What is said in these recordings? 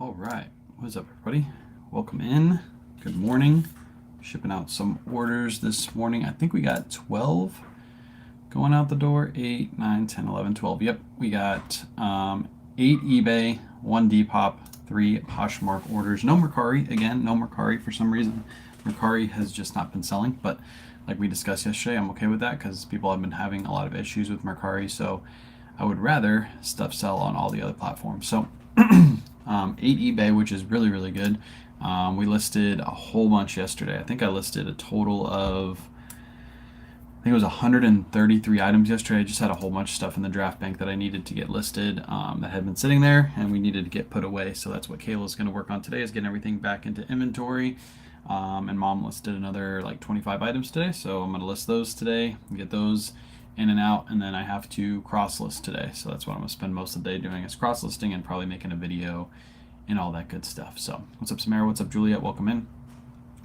All right, what's up, everybody? Welcome in. Good morning. Shipping out some orders this morning. I think we got 12 going out the door. 8, 9, 10, 11, 12. Yep, we got 8 eBay, 1 Depop, 3 Poshmark orders. No Mercari. Again, no Mercari for some reason. Mercari has just not been selling, but like we discussed yesterday, I'm okay with that because people have been having a lot of issues with Mercari, so I would rather stuff sell on all the other platforms. So 8 eBay, which is really good. We listed a whole bunch yesterday. I think I listed a total of, I think it was 133 items yesterday. I just had a whole bunch of stuff in the draft bank that I needed to get listed that had been sitting there and we needed to get put away. So that's what Kayla's going to work on today, is getting everything back into inventory. And Mom listed another like 25 items today, so I'm going to list those today and get those in and out, and then I have to cross list today, so that's what I'm going to spend most of the day doing, is cross listing and probably making a video and all that good stuff. So what's up, Samara? What's up, Juliet? Welcome in.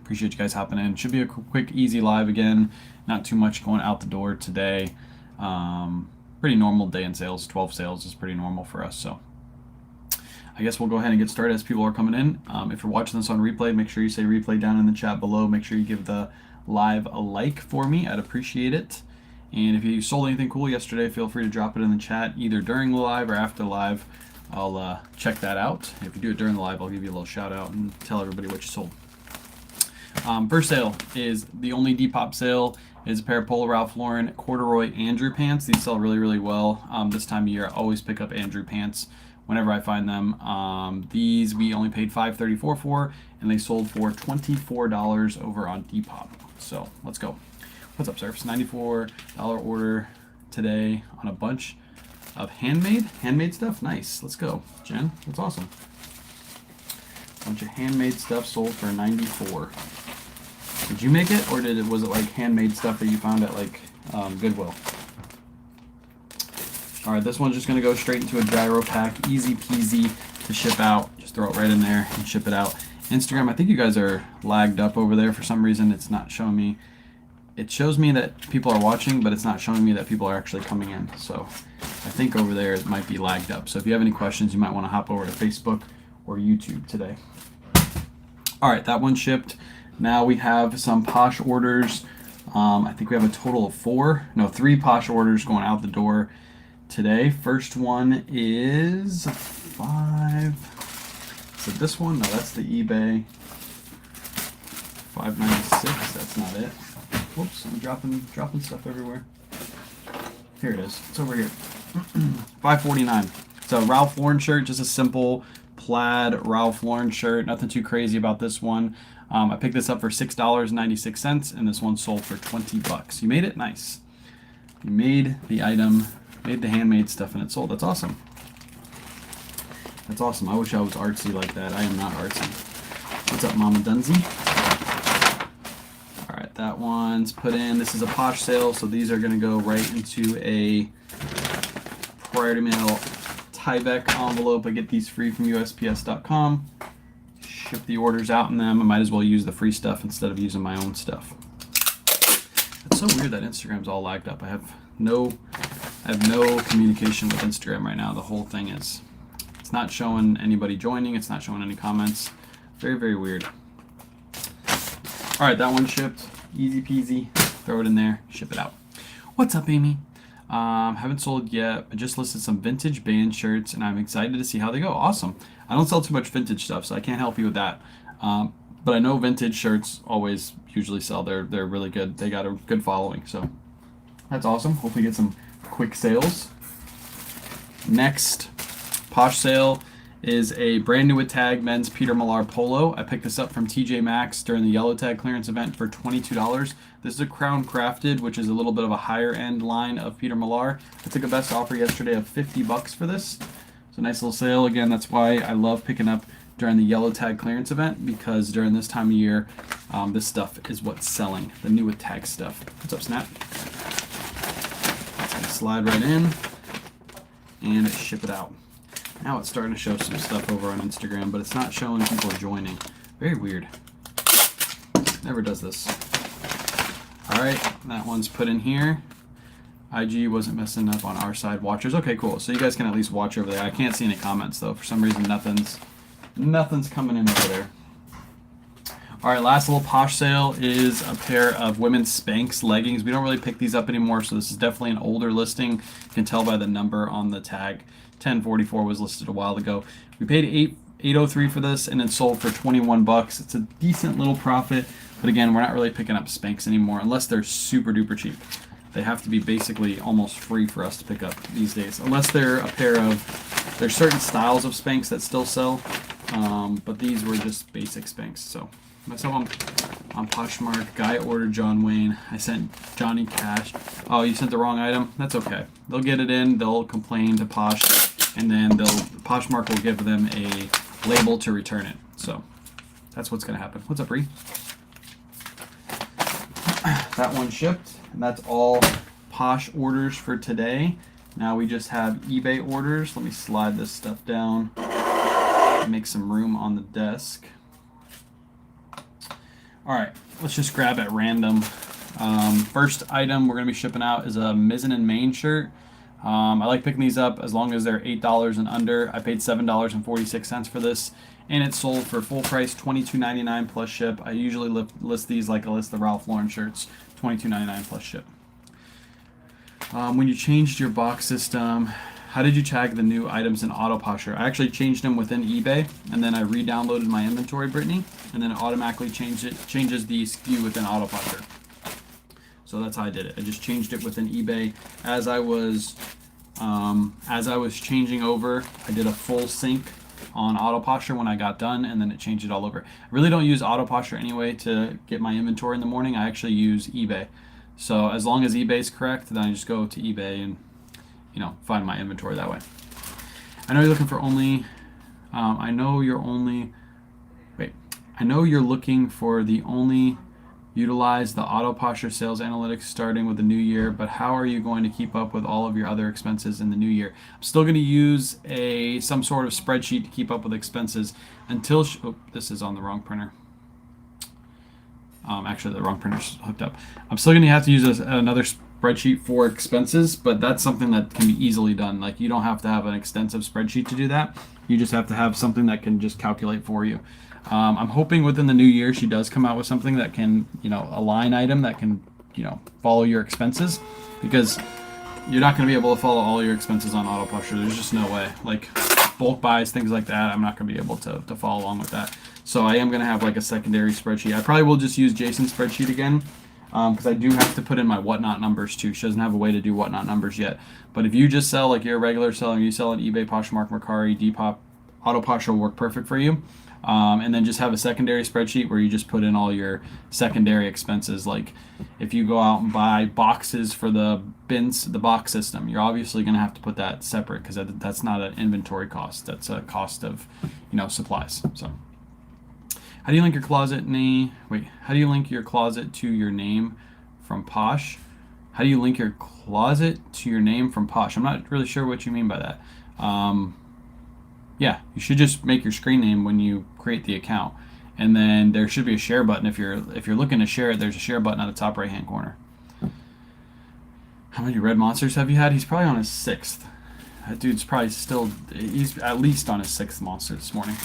Appreciate you guys hopping in. Should be a quick easy live again, not too much going out the door today. Pretty normal day in sales. 12 sales is pretty normal for us, so I guess we'll go ahead and get started as people are coming in. If you're watching this on replay, make sure you say replay down in the chat below. Make sure you give the live a like for me. I'd appreciate it. And if you sold anything cool yesterday, feel free to drop it in the chat either during the live or after the live. I'll check that out. If you do it during the live, I'll give you a little shout out and tell everybody what you sold. First sale is the only Depop sale. Is a pair of Polo Ralph Lauren corduroy Andrew pants. These sell really well. This time of year, I always pick up Andrew pants whenever I find them. These we only paid $5.34 for, and they sold for $24 over on Depop. So let's go. What's up, Surfs? $94 order today on a bunch of handmade stuff. Nice. Let's go, Jen. That's awesome. Bunch of handmade stuff sold for $94. Did you make it, or was it like handmade stuff that you found at like Goodwill? All right, this one's just gonna go straight into a gyro pack, easy peasy to ship out. Just throw it right in there and ship it out. Instagram, I think you guys are lagged up over there for some reason. It's not showing me. It shows me that people are watching, but it's not showing me that people are actually coming in. So I think over there it might be lagged up. So if you have any questions, you might want to hop over to Facebook or YouTube today. All right, that one shipped. Now we have some Posh orders. I think we have a total of 3 Posh orders going out the door today. First one is 5. So this one, no, that's the eBay. 596, that's not it. Whoops, I'm dropping stuff everywhere. Here it is. It's over here. $5.49. It's a Ralph Lauren shirt, just a simple plaid Ralph Lauren shirt. Nothing too crazy about this one. I picked this up for $6.96, and this one sold for $20. You made it? Nice. You made the item, made the handmade stuff, and it sold. That's awesome. That's awesome. I wish I was artsy like that. I am not artsy. What's up, Mama Dunzy? That one's put in. This is a Posh sale, so these are going to go right into a priority mail Tyvek envelope. I get these free from USPS.com. Ship the orders out in them. I might as well use the free stuff instead of using my own stuff. It's so weird that Instagram's all lagged up. I have no communication with Instagram right now. The whole thing is, it's not showing anybody joining. It's not showing any comments. Very weird. All right, that one shipped. Easy peasy. Throw it in there, ship it out. What's up, Amy? Haven't sold yet. I just listed some vintage band shirts, and I'm excited to see how they go. Awesome. I don't sell too much vintage stuff, so I can't help you with that. But I know vintage shirts always usually sell. They're really good. They got a good following, so that's awesome. Hopefully get some quick sales. Next Posh sale is a brand new with tag men's Peter Millar polo. I picked this up from TJ Maxx during the yellow tag clearance event for $22. This is a Crown Crafted, which is a little bit of a higher end line of Peter Millar. I took a best offer yesterday of $50 for this. So nice little sale. Again, that's why I love picking up during the yellow tag clearance event, because during this time of year, this stuff is what's selling, the new with tag stuff. What's up, Snap? It's gonna slide right in and ship it out. Now it's starting to show some stuff over on Instagram, but it's not showing people joining. Very weird. Never does this. All right, that one's put in here. IG wasn't messing up on our side. Watchers. Okay, cool. So you guys can at least watch over there. I can't see any comments, though. For some reason, nothing's Nothing's coming in over there. All right, last little Posh sale is a pair of women's Spanx leggings. We don't really pick these up anymore, so this is definitely an older listing. You can tell by the number on the tag. 1044 was listed a while ago. We paid $803 for this, and it sold for 21 bucks. It's a decent little profit, but again, we're not really picking up Spanx anymore unless they're super duper cheap. They have to be basically almost free for us to pick up these days, unless they're a pair of. There's certain styles of Spanx that still sell, but these were just basic Spanx. So myself on Poshmark, guy ordered John Wayne. I sent Johnny cash. Oh, you sent the wrong item? That's okay. They'll get it in. They'll complain to Posh, and then Poshmark will give them a label to return it. So that's what's gonna happen. What's up, Bree? That one shipped, and that's all Posh orders for today. Now we just have eBay orders. Let me slide this stuff down, make some room on the desk. All right, let's just grab at random. First item we're gonna be shipping out is a Mizzen and Main shirt. I like picking these up as long as they're $8 and under. I paid $7.46 for this, and it sold for full price $22.99 plus ship. I usually list these like I list the Ralph Lauren shirts, $22.99 plus ship. When you changed your box system, how did you tag the new items in Autoposher? I actually changed them within eBay, and then I re-downloaded my inventory, Brittany, and then it automatically changes the SKU within Autoposher. So that's how I did it. I just changed it within eBay as I was changing over. I did a full sync on Autoposher when I got done, and then it changed it all over. I really don't use Autoposher anyway to get my inventory in the morning. I actually use eBay. So as long as eBay is correct, then I just go to eBay and find my inventory that way. I know you're looking for only. I know you're looking for the only. Utilize the Autoposher sales analytics starting with the new year, but how are you going to keep up with all of your other expenses in the new year? I'm still going to use some sort of spreadsheet to keep up with expenses until this is on the wrong printer. Actually, the wrong printer's hooked up. I'm still going to have to use another spreadsheet for expenses, but that's something that can be easily done. Like, you don't have to have an extensive spreadsheet to do that. You just have to have something that can just calculate for you. I'm hoping within the new year she does come out with something that can, a line item that can, follow your expenses, because you're not going to be able to follow all your expenses on Autoposher. There's just no way. Like bulk buys, things like that, I'm not going to be able to follow along with that. So I am going to have like a secondary spreadsheet. I probably will just use Jason's spreadsheet again, because I do have to put in my whatnot numbers too. She doesn't have a way to do whatnot numbers yet. But if you just sell, like you're a regular seller, you sell on eBay, Poshmark, Mercari, Depop, Autoposher will work perfect for you. And then just have a secondary spreadsheet where you just put in all your secondary expenses. Like if you go out and buy boxes for the box system, you're obviously going to have to put that separate, because that's not an inventory cost. That's a cost of, supplies. So how do you link your closet how do you link your closet to your name from Posh? How do you link your closet to your name from Posh? I'm not really sure what you mean by that. Yeah, you should just make your screen name when you create the account, and then there should be a share button. If you're looking to share it, there's a share button at the top right hand corner. How many red monsters have you had? He's probably on his 6th. That dude's probably he's at least on his 6th monster this morning.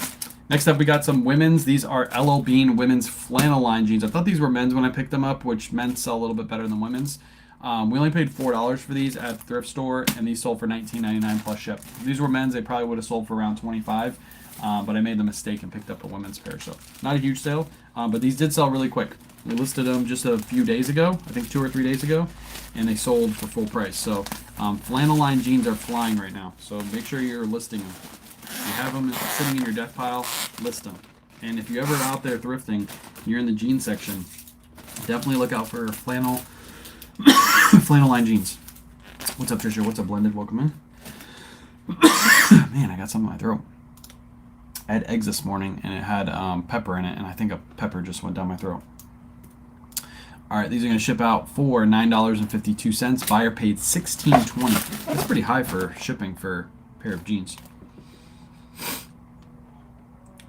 Next up, we got some women's. These are LL Bean women's flannel line jeans. I thought these were men's when I picked them up, which men's sell a little bit better than women's. We only paid $4 for these at the thrift store, and these sold for $19.99 plus ship. If these were men's, they probably would have sold for around $25, but I made the mistake and picked up a women's pair. So not a huge sale, but these did sell really quick. We listed them just a few days ago, I think 2 or 3 days ago, and they sold for full price. So flannel line jeans are flying right now, so make sure you're listing them. If you have them sitting in your death pile, list them. And if you're ever out there thrifting, you're in the jeans section, definitely look out for flannel line jeans. What's up, Trisha? What's up, Blended? Welcome in. Man, I got something in my throat. I had eggs this morning, and it had pepper in it, and I think a pepper just went down my throat. All right, these are going to ship out for $9.52. Buyer paid $16.20. That's pretty high for shipping for a pair of jeans.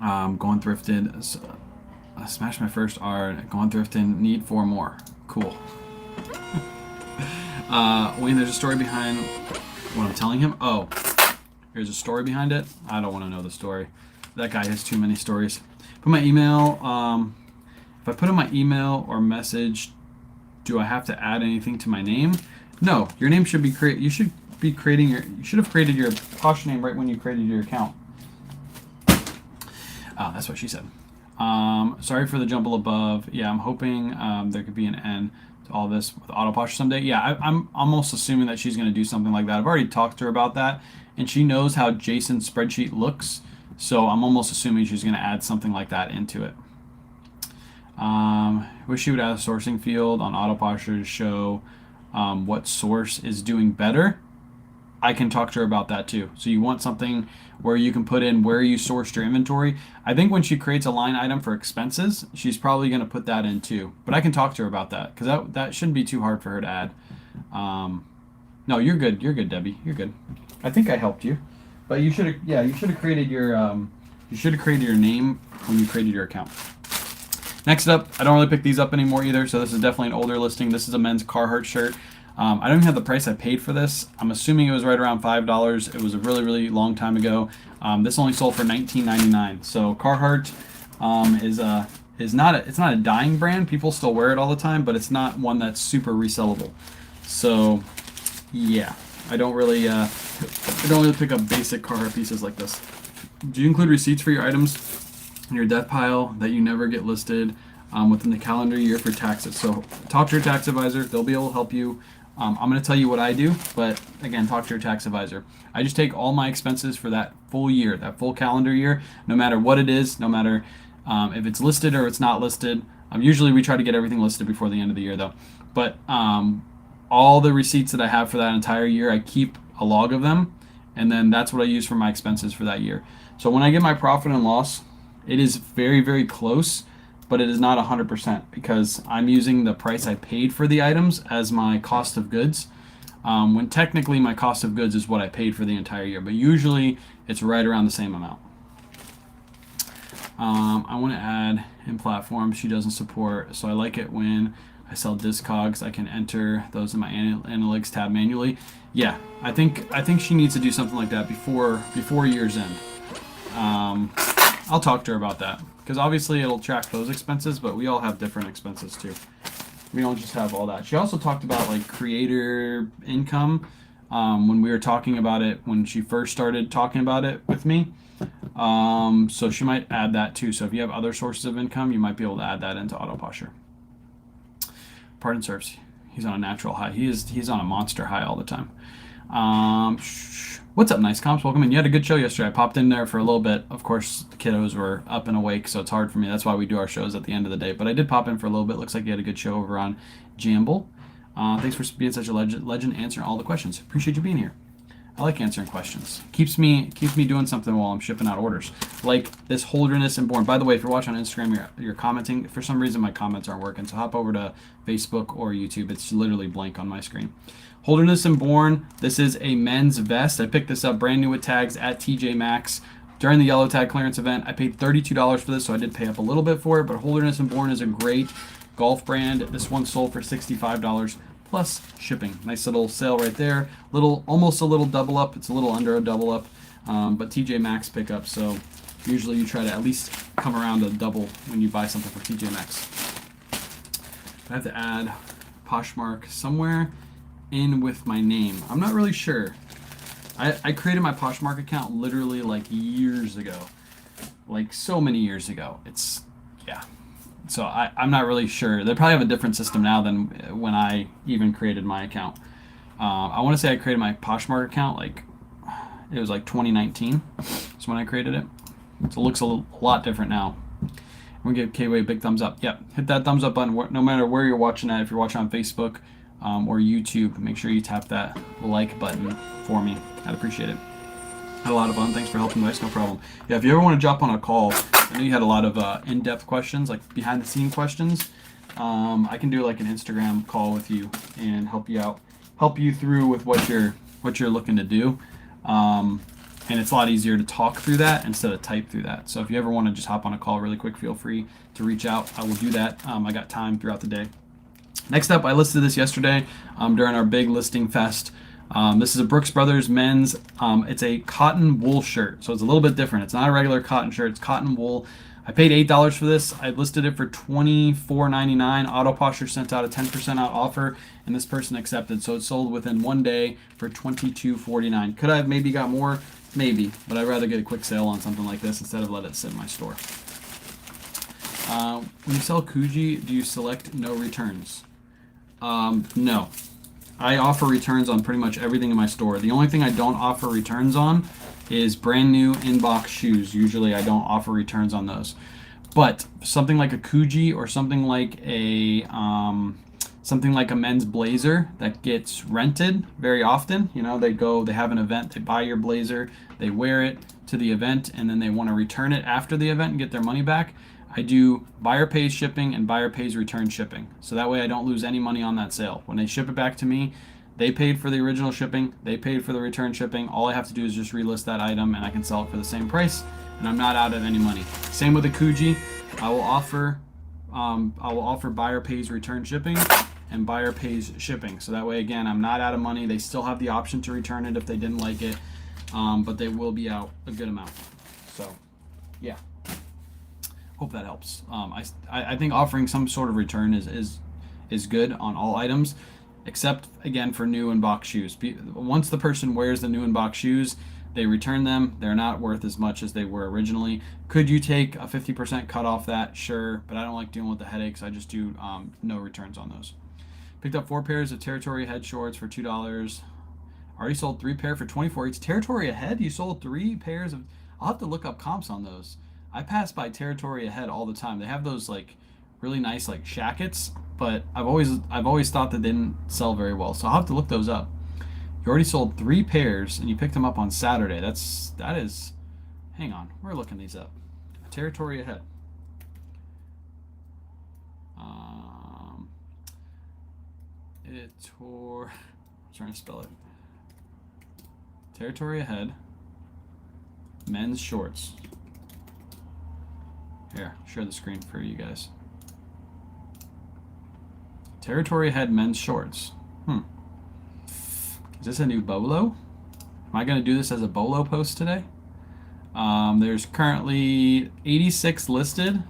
Going thrifted. I smashed my first art. Going thrifting. Need 4 more. Cool. Wayne, there's a story behind what I'm telling him. Oh, there's a story behind it. I don't want to know the story. that guy has too many stories. Put my email. If I put in my email or message, do I have to add anything to my name? No, your name should be You should be creating You should have created your Posh name right when you created your account. That's what she said. Sorry for the jumble above. Yeah, I'm hoping there could be an end to all this with AutoPosh someday. Yeah, I'm almost assuming that she's going to do something like that. I've already talked to her about that, and she knows how Jason's spreadsheet looks, so I'm almost assuming she's going to add something like that into it. Wish she would add a sourcing field on AutoPosh to show what source is doing better. I can talk to her about that too. So you want something where you can put in where you sourced your inventory. I think when she creates a line item for expenses, she's probably going to put that in too. But I can talk to her about that because that shouldn't be too hard for her to add. No, you're good. You're good, Debbie. You're good. I think I helped you, but you should have. Yeah, you should have created your name when you created your account. Next up, I don't really pick these up anymore either, so this is definitely an older listing. This is a men's Carhartt shirt. I don't even have the price I paid for this. I'm assuming it was right around $5. It was a really, really long time ago. This only sold for $19.99. So Carhartt is not a dying brand. People still wear it all the time, but it's not one that's super resellable. So yeah, I don't really pick up basic Carhartt pieces like this. Do you include receipts for your items in your death pile that you never get listed within the calendar year for taxes? So talk to your tax advisor. They'll be able to help you. I'm going to tell you what I do, but again, talk to your tax advisor. I just take all my expenses for that full year, that full calendar year, no matter what it is, no matter if it's listed or it's not listed. Usually we try to get everything listed before the end of the year though. But all the receipts that I have for that entire year, I keep a log of them, and then that's what I use for my expenses for that year. So when I get my profit and loss, it is very, very close, but it is not 100% because I'm using the price I paid for the items as my cost of goods, when technically my cost of goods is what I paid for the entire year, but usually it's right around the same amount. I want to add in platforms she doesn't support, so I like it when I sell Discogs, I can enter those in my analytics tab manually. Yeah, I think she needs to do something like that before year's end. I'll talk to her about that because obviously it'll track those expenses, but we all have different expenses too. We don't just have all that. She also talked about like creator income when we were talking about it when she first started talking about it with me. So she might add that too. So if you have other sources of income, you might be able to add that into AutoPosher. Pardon serves. He's on a natural high. He's on a monster high all the time. What's up, Nice Comps? Welcome in. You had a good show yesterday. I popped in there for a little bit. Of course, the kiddos were up and awake, so it's hard for me. That's why we do our shows at the end of the day. But I did pop in for a little bit. Looks like you had a good show over on Jamble. Thanks for being such a legend, answering all the questions. Appreciate you being here. I like answering questions. Keeps me doing something while I'm shipping out orders. Like this Holderness and Born. By the way, if you're watching on Instagram, you're commenting. For some reason, my comments aren't working, so hop over to Facebook or YouTube. It's literally blank on my screen. Holderness and Born. This is a men's vest. I picked this up brand new with tags at TJ Maxx during the yellow tag clearance event. I paid $32 for this, so I did pay up a little bit for it. But Holderness and Born is a great golf brand. This one sold for $65 plus shipping. Nice little sale right there. Almost a little double up. It's a little under a double up, but TJ Maxx pickup. So usually you try to at least come around a double when you buy something for TJ Maxx. I have to add Poshmark somewhere in with my name. I'm not really sure. I created my Poshmark account literally like years ago, like so many years ago. Yeah. So I'm not really sure. They probably have a different system now than when I even created my account. I want to say I created my Poshmark account it was like 2019. That's when I created it. So it looks a lot different now. We'll give K-Way a big thumbs up. Yep, hit that thumbs up button no matter where you're watching at. If you're watching on Facebook or YouTube, make sure you tap that like button for me. I'd appreciate it. Had a lot of fun. Thanks for helping, guys. No problem. Yeah, if you ever want to jump on a call, I know you had a lot of in-depth questions, like behind-the-scene questions. I can do like an Instagram call with you and help you out, help you through with what you're looking to do. And it's a lot easier to talk through that instead of type through that. So if you ever want to just hop on a call really quick, feel free to reach out. I will do that. I got time throughout the day. Next up, I listed this yesterday during our big listing fest. This is a Brooks Brothers men's. It's a cotton wool shirt, so it's a little bit different. It's not a regular cotton shirt. It's cotton wool. I paid $8 for this. I listed it for $24.99. Autoposher sent out a 10% out offer, and this person accepted. So it sold within 1 day for $22.49. Could I have maybe got more? Maybe, but I'd rather get a quick sale on something like this instead of let it sit in my store. When you sell Kuji, do you select no returns? No. I offer returns on pretty much everything in my store. The only thing I don't offer returns on is brand new inbox shoes. Usually I don't offer returns on those. But something like a Kuji or something like a men's blazer that gets rented very often. You know, they have an event, they buy your blazer, they wear it to the event, and then they want to return it after the event and get their money back. I do buyer pays shipping and buyer pays return shipping. So that way I don't lose any money on that sale. When they ship it back to me, they paid for the original shipping, they paid for the return shipping. All I have to do is just relist that item and I can sell it for the same price, and I'm not out of any money. Same with the Kuji. I will offer buyer pays return shipping and buyer pays shipping. So that way, again, I'm not out of money. They still have the option to return it if they didn't like it, but they will be out a good amount. So yeah. Hope that helps. I think offering some sort of return is good on all items, except again for new and box shoes. Once the person wears the new and box shoes, they return them. They're not worth as much as they were originally. Could you take a 50% cut off that? Sure, but I don't like dealing with the headaches. I just do no returns on those. Picked up 4 pairs of Territory Ahead shorts for $2. Already sold 3 pair for $24. It's Territory Ahead. You sold 3 pairs of. I'll have to look up comps on those. I pass by Territory Ahead all the time. They have those like really nice like shackets, but I've always thought that they didn't sell very well. So I'll have to look those up. You already sold 3 pairs and you picked them up on Saturday. That is. Hang on, we're looking these up. Territory Ahead. I'm trying to spell it. Territory Ahead. Men's shorts. Here, share the screen for you guys. Territory Ahead men's shorts. Is this a new bolo? Am I going to do this as a bolo post today? There's currently 86 listed.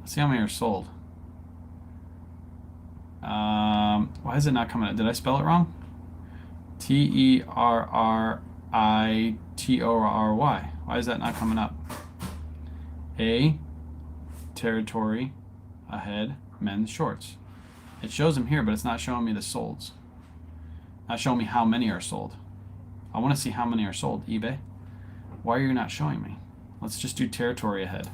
Let's see how many are sold. Why is it not coming up? Did I spell it wrong? Territory. Why is that not coming up? Territory Ahead men's shorts. It shows them here, but it's not showing me the solds. Not showing me how many are sold. I want to see how many are sold. eBay. Why are you not showing me? Let's just do Territory Ahead.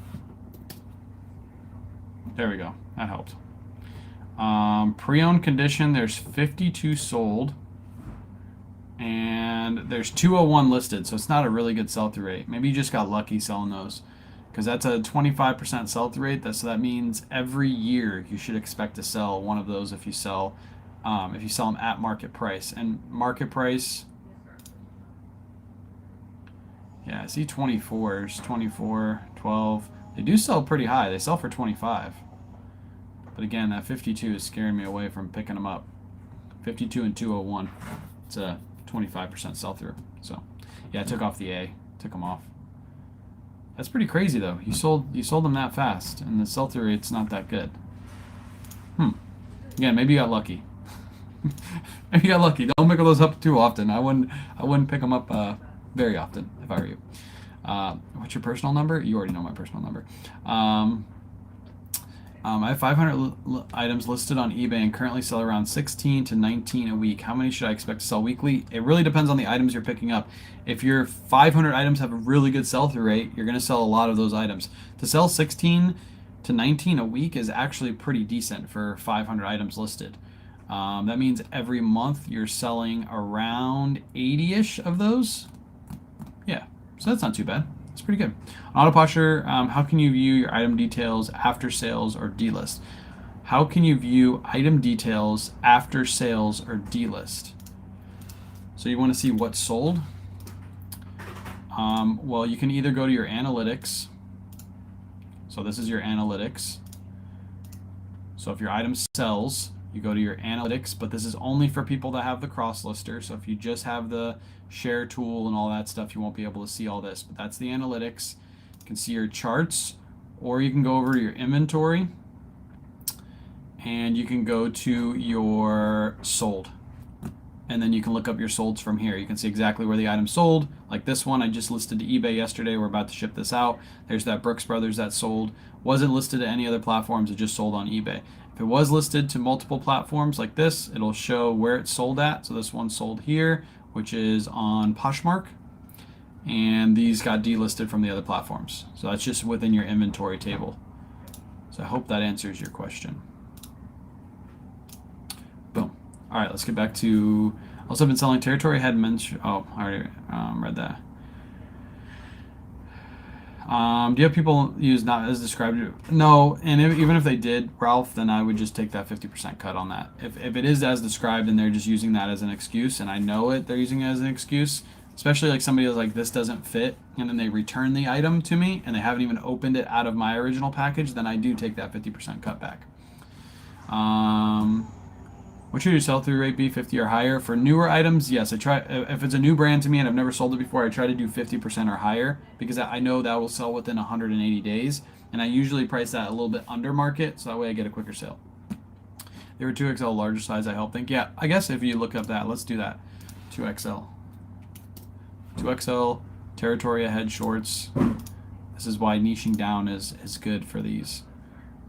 There we go. That helped. Pre-owned condition, there's 52 sold. And there's 201 listed, so it's not a really good sell-through rate. Maybe you just got lucky selling those, because that's a 25% sell-through rate. So that means every year you should expect to sell one of those if you sell them at market price. And market price, yeah, I see 24s, 24, 12. They do sell pretty high. They sell for 25. But again, that 52 is scaring me away from picking them up. 52 and 201. It's a 25% sell-through. So yeah, I took off the A. Took them off. That's pretty crazy though. You sold them that fast, and the sell-through rate's not that good. Again, maybe you got lucky. Maybe you got lucky. Don't pick those up too often. I wouldn't pick them up very often if I were you. What's your personal number? You already know my personal number. I have 500 items listed on eBay and currently sell around 16 to 19 a week. How many should I expect to sell weekly? It really depends on the items you're picking up. If your 500 items have a really good sell-through rate, you're going to sell a lot of those items. To sell 16 to 19 a week is actually pretty decent for 500 items listed. That means every month you're selling around 80-ish of those. Yeah, so that's not too bad. It's pretty good. On Autoposher, how can you view your item details after sales or delist? How can you view item details after sales or delist? So you want to see what's sold? Well, you can either go to your analytics. So this is your analytics. So if your item sells, you go to your analytics, but this is only for people that have the cross lister. So if you just have the share tool and all that stuff, you won't be able to see all this, but that's the analytics. You can see your charts, or you can go over to your inventory and you can go to your sold. And then you can look up your solds from here. You can see exactly where the item sold. Like this one, I just listed to eBay yesterday. We're about to ship this out. There's that Brooks Brothers that sold. Wasn't listed to any other platforms. It just sold on eBay. If it was listed to multiple platforms like this, it'll show where it's sold at. So this one sold here, which is on Poshmark. And these got delisted from the other platforms. So that's just within your inventory table. So I hope that answers your question. Boom. All right, let's get back to also been selling territory. I had mentioned. Oh, I already read that. Do you have people use not as described? No, and even if they did, Ralph, then I would just take that 50% cut on that. If it is as described and they're just using that as an excuse, and I know it, they're using it as an excuse, especially like somebody is like, this doesn't fit, and then they return the item to me and they haven't even opened it out of my original package, then I do take that 50% cut back. What should your sell-through rate be, 50 or higher? For newer items, yes, I try. If it's a new brand to me and I've never sold it before, I try to do 50% or higher because I know that will sell within 180 days, and I usually price that a little bit under market, so that way I get a quicker sale. They were 2XL larger size, I help think. Yeah, I guess if you look up that, let's do that. 2XL. 2XL, territory ahead shorts. This is why niching down is good for these.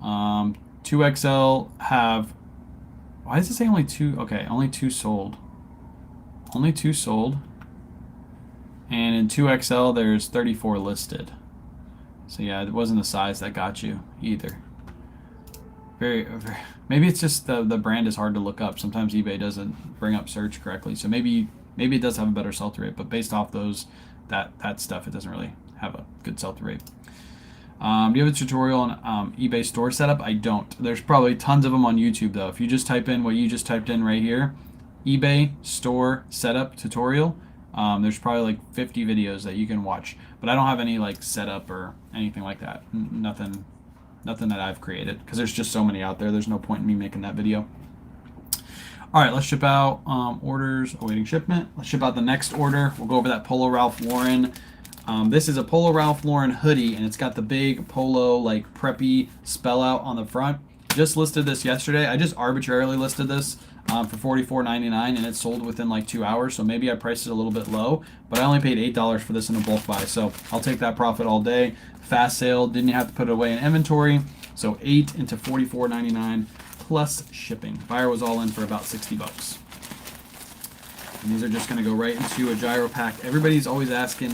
2XL have... Why does it say only 2? Okay, only 2 sold. Only 2 sold. And in 2XL, there's 34 listed. So yeah, it wasn't the size that got you either. Very maybe it's just the brand is hard to look up. Sometimes eBay doesn't bring up search correctly. So maybe it does have a better sell-through rate, but based off those that stuff, it doesn't really have a good sell-through rate. Do you have a tutorial on eBay store setup? I don't. There's probably tons of them on YouTube though. If you just type in what you just typed in right here, eBay store setup tutorial, there's probably like 50 videos that you can watch. But I don't have any like setup or anything like that. Nothing that I've created because there's just so many out there. There's no point in me making that video. All right, let's ship out orders awaiting shipment. Let's ship out the next order. We'll go over that Polo Ralph Lauren. This is a Polo Ralph Lauren hoodie, and it's got the big Polo like preppy spell out on the front. Just listed this yesterday. I just arbitrarily listed this for $44.99, and it sold within like 2 hours. So maybe I priced it a little bit low, but I only paid $8 for this in a bulk buy. So I'll take that profit all day. Fast sale, didn't have to put it away in inventory. So 8 into $44.99 plus shipping. Buyer was all in for about 60 bucks. And these are just going to go right into a gyro pack. Everybody's always asking,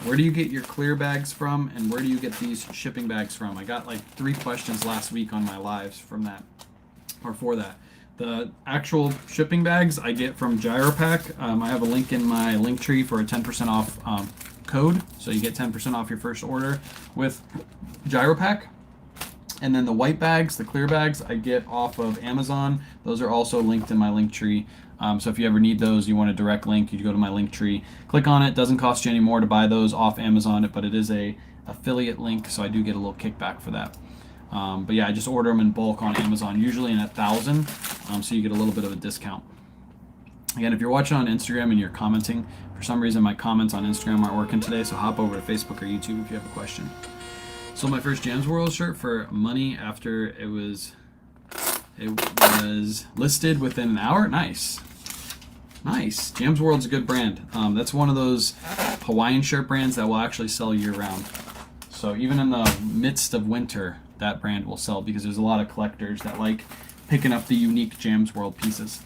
where do you get your clear bags from, and where do you get these shipping bags from? I got like 3 questions last week on my lives from that, or for that. The actual shipping bags I get from Gyropack. I have a link in my link tree for a 10% off code, so you get 10% off your first order with Gyropack. And then the white bags, the clear bags, I get off of Amazon. Those are also linked in my link tree. So if you ever need those, you want a direct link, you go to my link tree, click on it. Doesn't cost you any more to buy those off Amazon, but it is a affiliate link, so I do get a little kickback for that. But yeah, I just order them in bulk on Amazon, usually in 1,000, so you get a little bit of a discount. Again, if you're watching on Instagram and you're commenting, for some reason my comments on Instagram aren't working today, so hop over to Facebook or YouTube if you have a question. Sold my first Jams World shirt for money after it was listed within an hour. Nice. Jams World's a good brand. That's one of those Hawaiian shirt brands that will actually sell year round. So even in the midst of winter, that brand will sell because there's a lot of collectors that like picking up the unique Jams World pieces.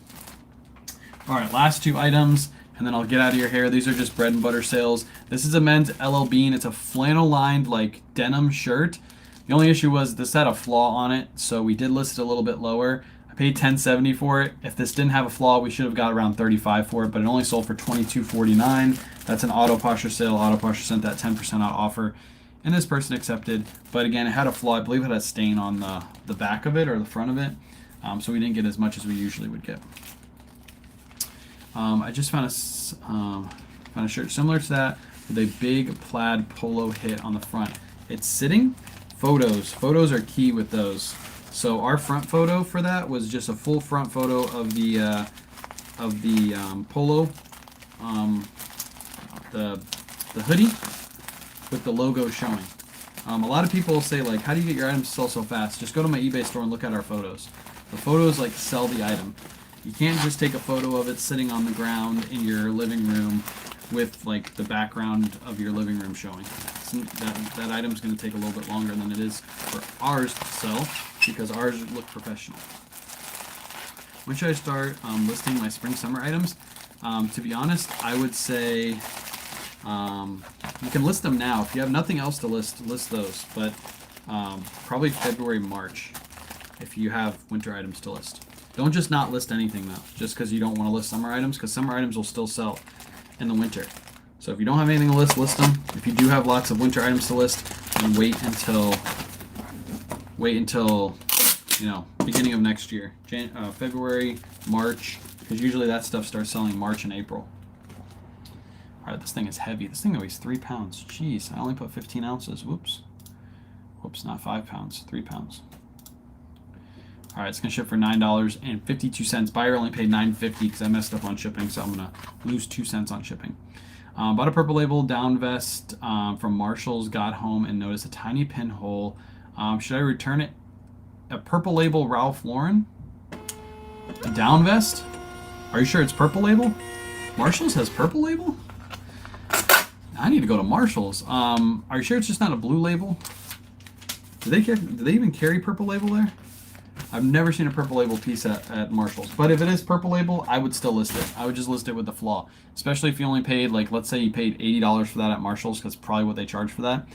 All right, last 2 items, and then I'll get out of your hair. These are just bread and butter sales. This is a men's LL Bean. It's a flannel lined like denim shirt. The only issue was this had a flaw on it, so we did list it a little bit lower. I paid $10.70 for it. If this didn't have a flaw, we should have got around $35 for it, but it only sold for $22.49. That's an Auto Posher sale. Auto Posher sent that 10% out offer, and this person accepted. But again, it had a flaw. I believe it had a stain on the back of it or the front of it, so we didn't get as much as we usually would get. I just found a shirt similar to that with a big plaid polo hit on the front. It's sitting. Photos are key with those. So our front photo for that was just a full front photo of the polo, um, the hoodie with the logo showing. A lot of people say like, how do you get your items to sell so fast? Just go to my eBay store and look at our photos. The photos like sell the item. You can't just take a photo of it sitting on the ground in your living room with like the background of your living room showing. That item's going to take a little bit longer than it is for ours to sell because ours look professional. When should I start listing my spring summer items? To be honest, I would say you can list them now. If you have nothing else to list those. But probably February, March if you have winter items to list. Don't just not list anything though, just because you don't want to list summer items, because summer items will still sell in the winter. So if you don't have anything to list them. If you do have lots of winter items to list, then wait until you know, beginning of next year, February, March, because usually that stuff starts selling March and April. All right, this thing is heavy. This thing weighs 3 pounds. Jeez, I only put 15 ounces. Whoops, not 5 pounds, 3 pounds. All right, it's gonna ship for $9.52. Buyer only paid $9.50 because I messed up on shipping, so I'm gonna lose 2 cents on shipping. Bought a purple label down vest from Marshall's. Got home and noticed a tiny pinhole. Should I return it? A purple label Ralph Lauren? A down vest? Are you sure it's purple label? Marshall's has purple label? I need to go to Marshall's. Are you sure it's just not a blue label? Do they even carry purple label there? I've never seen a purple label piece at Marshall's. But if it is purple label, I would still list it. I would just list it with the flaw. Especially if you only paid, like, let's say you paid $80 for that at Marshall's, because probably what they charge for that.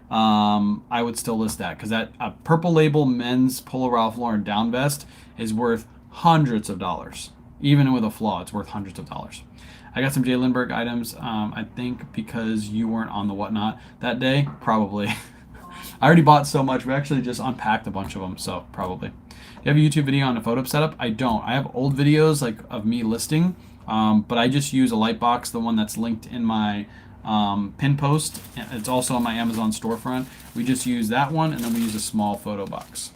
I would still list that, because that a purple label men's Polo Ralph Lauren down vest is worth hundreds of dollars. Even with a flaw, it's worth hundreds of dollars. I got some Jay Lindbergh items. I think because you weren't on the whatnot that day, probably. I already bought so much. We actually just unpacked a bunch of them, so probably. You have a YouTube video on a photo setup? I don't. I have old videos like of me listing, but I just use a light box, the one that's linked in my pin post. It's also on my Amazon storefront. We just use that one, and then we use a small photo box.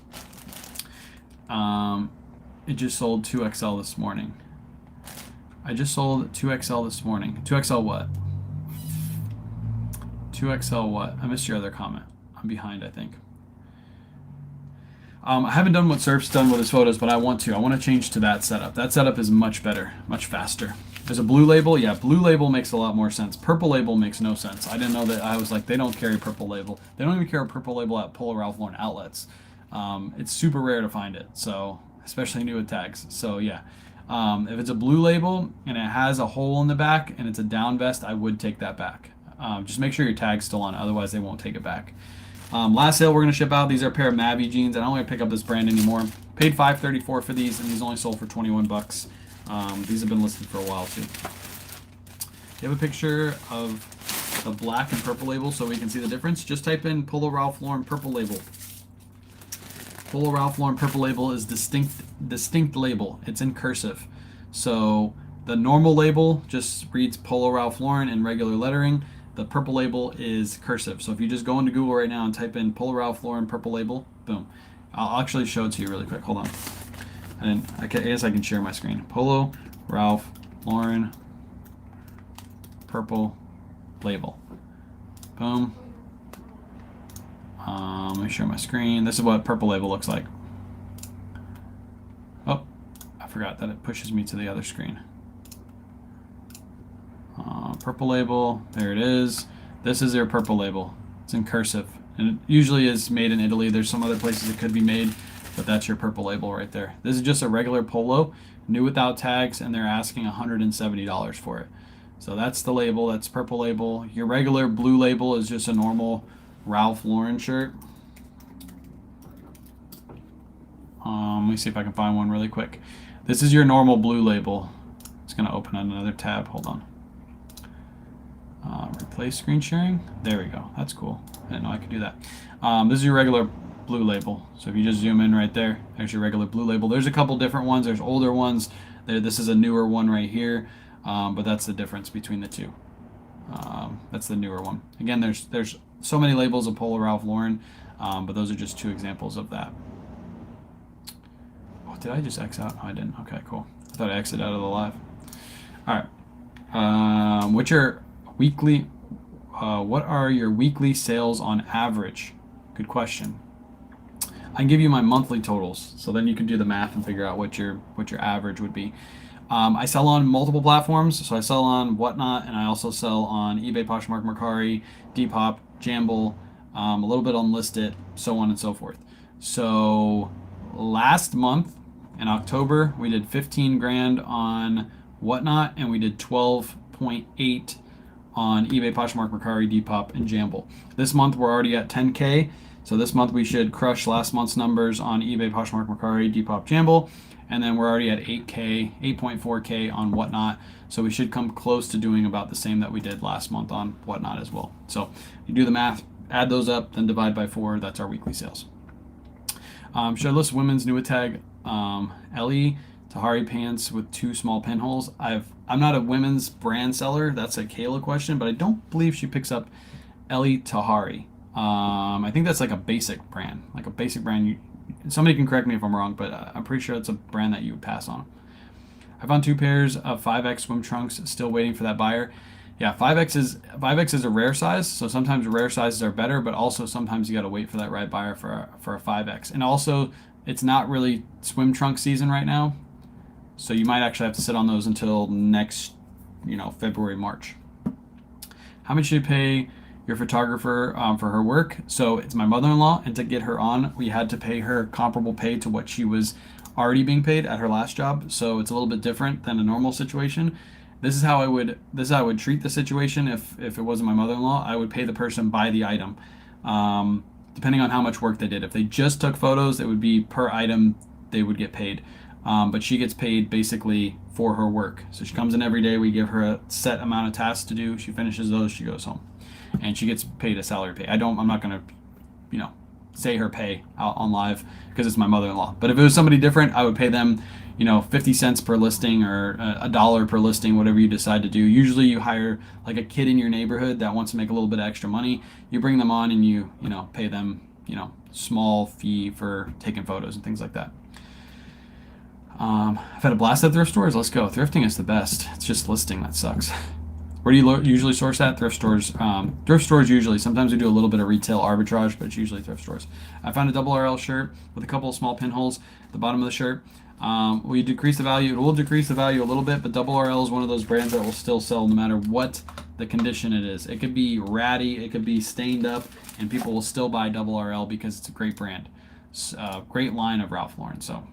It just sold 2XL this morning. I just sold 2XL this morning. 2XL what? 2XL what? I missed your other comment. I'm behind, I think. I haven't done what Surf's done with his photos, but I want to. I want to change to that setup. That setup is much better, much faster. There's a blue label. Yeah, blue label makes a lot more sense. Purple label makes no sense. I didn't know that. I was like, they don't carry purple label. They don't even carry purple label at Polo Ralph Lauren outlets. It's super rare to find it, so especially new with tags. So yeah, if it's a blue label and it has a hole in the back and it's a down vest, I would take that back. Just make sure your tag's still on it, otherwise they won't take it back. Last sale we're going to ship out. These are a pair of Mavi jeans. I don't want to pick up this brand anymore. Paid $5.34 for these, and these only sold for 21 bucks. These have been listed for a while too. You have a picture of the black and purple label so we can see the difference? Just type in Polo Ralph Lauren purple label. Polo Ralph Lauren purple label is distinct label. It's in cursive. So the normal label just reads Polo Ralph Lauren in regular lettering. The purple label is cursive. So if you just go into Google right now and type in Polo Ralph Lauren purple label, boom. I'll actually show it to you really quick. Hold on. I guess I can share my screen. Polo Ralph Lauren purple label. Boom. Let me share my screen. This is what purple label looks like. Oh, I forgot that it pushes me to the other screen. Purple label, there it is. This is their purple label. It's in cursive, and it usually is made in Italy. There's some other places it could be made, but that's your purple label right there. This is just a regular polo, new without tags, and they're asking $170 for it. So that's the label. That's purple label. Your regular blue label is just a normal Ralph Lauren shirt. Let me see if I can find one really quick. This is your normal blue label. It's going to open on another tab. Hold on. Replace screen sharing. There we go. That's cool. I didn't know I could do that. This is your regular blue label. So if you just zoom in right there, there's your regular blue label. There's a couple different ones. There's older ones. This is a newer one right here. But that's the difference between the two. That's the newer one. Again, there's so many labels of Polo Ralph Lauren, but those are just two examples of that. did I just X out? Oh, I didn't. Okay, cool. I thought I exited out of the live. All right. What's your weekly? What are your weekly sales on average? Good question. I can give you my monthly totals, so then you can do the math and figure out what your average would be. I sell on multiple platforms, so I sell on Whatnot, and I also sell on eBay, Poshmark, Mercari, Depop, Jamble, a little bit on Listit, so on and so forth. So last month in October, we did 15 grand on Whatnot, and we did 12.8 on eBay, Poshmark, Mercari, Depop, and Jamble. This month we're already at 10K, so this month we should crush last month's numbers on eBay, Poshmark, Mercari, Depop, Jamble. And then we're already at 8K, 8.4K on Whatnot. So we should come close to doing about the same that we did last month on Whatnot as well. So you do the math, add those up, then divide by 4. That's our weekly sales. Should I list women's Nuitag Ellie Tahari pants with 2 small pinholes? I'm not a women's brand seller. That's a Kayla question, but I don't believe she picks up Ellie Tahari. I think that's like a basic brand. Like a basic brand. Somebody can correct me if I'm wrong, but I'm pretty sure it's a brand that you would pass on. I found 2 pairs of 5X swim trunks, still waiting for that buyer. Yeah, 5X is a rare size, so sometimes rare sizes are better, but also sometimes you got to wait for that right buyer for a 5X. And also, it's not really swim trunk season right now, so you might actually have to sit on those until next, February, March. How much should you pay your photographer for her work? So it's my mother-in-law, and to get her on, we had to pay her comparable pay to what she was already being paid at her last job. So it's a little bit different than a normal situation. This is how I would treat the situation if it wasn't my mother-in-law. I would pay the person by the item, depending on how much work they did. If they just took photos, it would be per item they would get paid. But she gets paid basically for her work. So she comes in every day. We give her a set amount of tasks to do. She finishes those. She goes home. And she gets paid a salary pay. I'm not going to, say her pay out on live because it's my mother-in-law. But if it was somebody different, I would pay them, 50 cents per listing or $1 per listing, whatever you decide to do. Usually you hire like a kid in your neighborhood that wants to make a little bit of extra money. You bring them on and you pay them, small fee for taking photos and things like that. I've had a blast at thrift stores. Let's go. Thrifting is the best. It's just listing that sucks. Where do you usually source at? Thrift stores. Thrift stores usually. Sometimes we do a little bit of retail arbitrage, but it's usually thrift stores. I found a double RL shirt with a couple of small pinholes at the bottom of the shirt. Will you decrease the value? It will decrease the value a little bit, but double RL is one of those brands that will still sell no matter what the condition it is. It could be ratty, it could be stained up, and people will still buy double RL because it's a great brand. Great line of Ralph Lauren. So,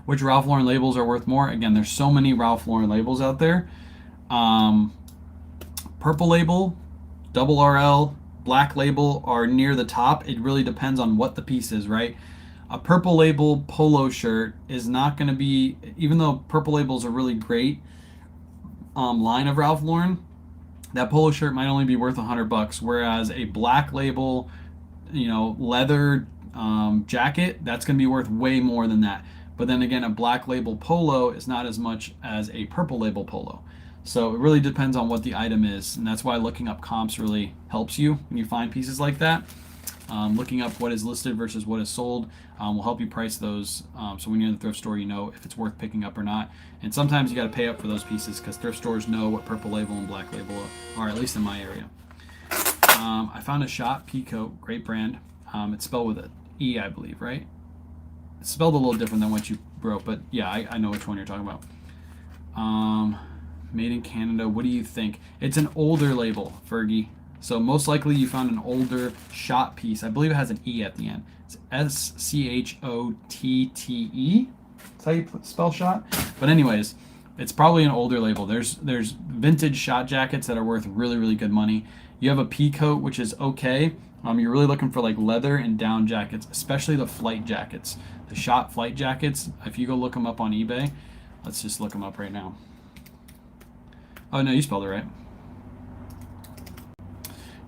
which Ralph Lauren labels are worth more? Again, there's so many Ralph Lauren labels out there. Purple label, double RL, black label are near the top. It really depends on what the piece is, right? A purple label polo shirt is not going to be, even though purple label is a really great line of Ralph Lauren, that polo shirt might only be worth $100, whereas a black label, leather jacket, that's going to be worth way more than that. But then again, a black label polo is not as much as a purple label polo. So it really depends on what the item is, and that's why looking up comps really helps you when you find pieces like that. Looking up what is listed versus what is sold will help you price those, so when you're in the thrift store, you know if it's worth picking up or not. And sometimes you got to pay up for those pieces because thrift stores know what purple label and black label are, at least in my area. I found a Shot pea coat, great brand. It's spelled with an E, I believe, right? It's spelled a little different than what you wrote, but yeah, I know which one you're talking about. Made in Canada. What do you think? It's an older label, Fergie. So most likely you found an older Shot piece. I believe it has an E at the end. It's SCHOTTE. That's how you spell Shot. But anyways, it's probably an older label. There's vintage Shot jackets that are worth really, really good money. You have a pea coat, which is okay. You're really looking for like leather and down jackets, especially the flight jackets. The Shot flight jackets, if you go look them up on eBay, let's just look them up right now. Oh, no, you spelled it right.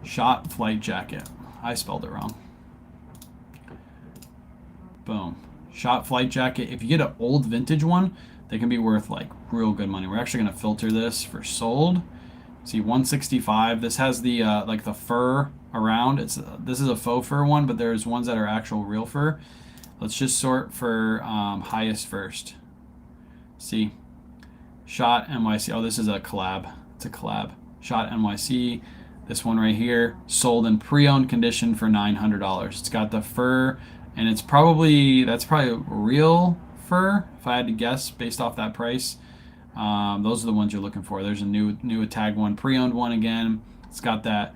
Shot flight jacket. I spelled it wrong. Boom. Shot flight jacket. If you get an old vintage one, they can be worth like real good money. We're actually going to filter this for sold. See, 165. This has the like the fur around. This is a faux fur one, but there's ones that are actual real fur. Let's just sort for highest first. See, Shot NYC. Oh, this is a collab. It's a collab. Shot NYC. This one right here, sold in pre-owned condition for $900. It's got the fur, and that's probably real fur, if I had to guess, based off that price. Those are the ones you're looking for. There's a new tag one, pre-owned one again. It's got that,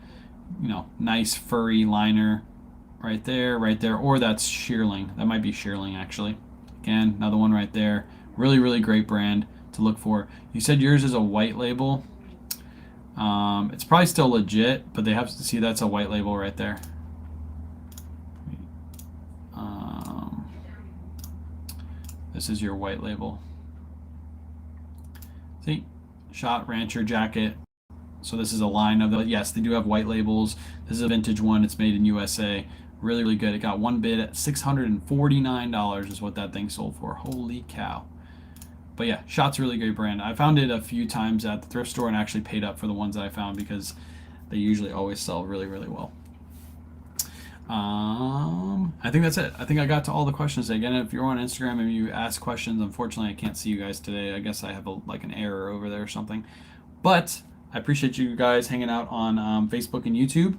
nice furry liner right there, or that's shearling. That might be shearling actually. Again, another one right there. Really, really great brand to look for. You said yours is a white label. It's probably still legit, but they have to see that's a white label right there. This is your white label. See, Shot Rancher jacket. So this is a line of yes, they do have white labels. This is a vintage one. It's made in USA. Really, really good. It got one bid at $649 is what that thing sold for. Holy cow. But yeah, Shot's a really great brand. I found it a few times at the thrift store and actually paid up for the ones that I found because they usually always sell really, really well. I think that's it. I think I got to all the questions. Again, if you're on Instagram and you ask questions, unfortunately I can't see you guys today. I guess I have an error over there or something. But I appreciate you guys hanging out on Facebook and YouTube.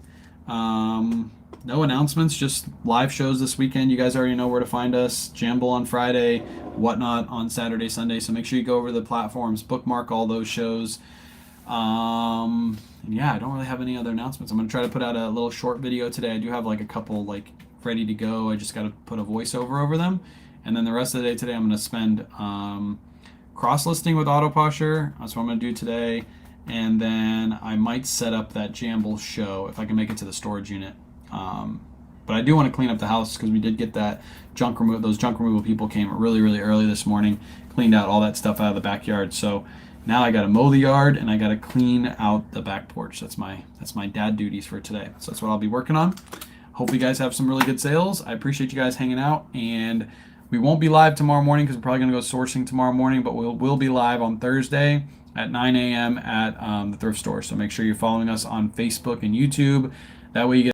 No announcements, just live shows this weekend. You guys already know where to find us. Jamble on Friday, Whatnot on Saturday, Sunday. So make sure you go over to the platforms, bookmark all those shows. Yeah, I don't really have any other announcements. I'm going to try to put out a little short video today. I do have a couple ready to go. I just got to put a voiceover over them. And then the rest of the day today, I'm going to spend cross-listing with Autoposher. That's what I'm going to do today. And then I might set up that Jamble show if I can make it to the storage unit. But I do want to clean up the house because we did get that junk removal. Those junk removal people came really, really early this morning, cleaned out all that stuff out of the backyard. So now I got to mow the yard and I got to clean out the back porch. That's my dad duties for today. So that's what I'll be working on. Hope you guys have some really good sales. I appreciate you guys hanging out, and we won't be live tomorrow morning because we're probably going to go sourcing tomorrow morning, but we'll be live on Thursday at 9 a.m. at the thrift store. So make sure you're following us on Facebook and YouTube. That way you get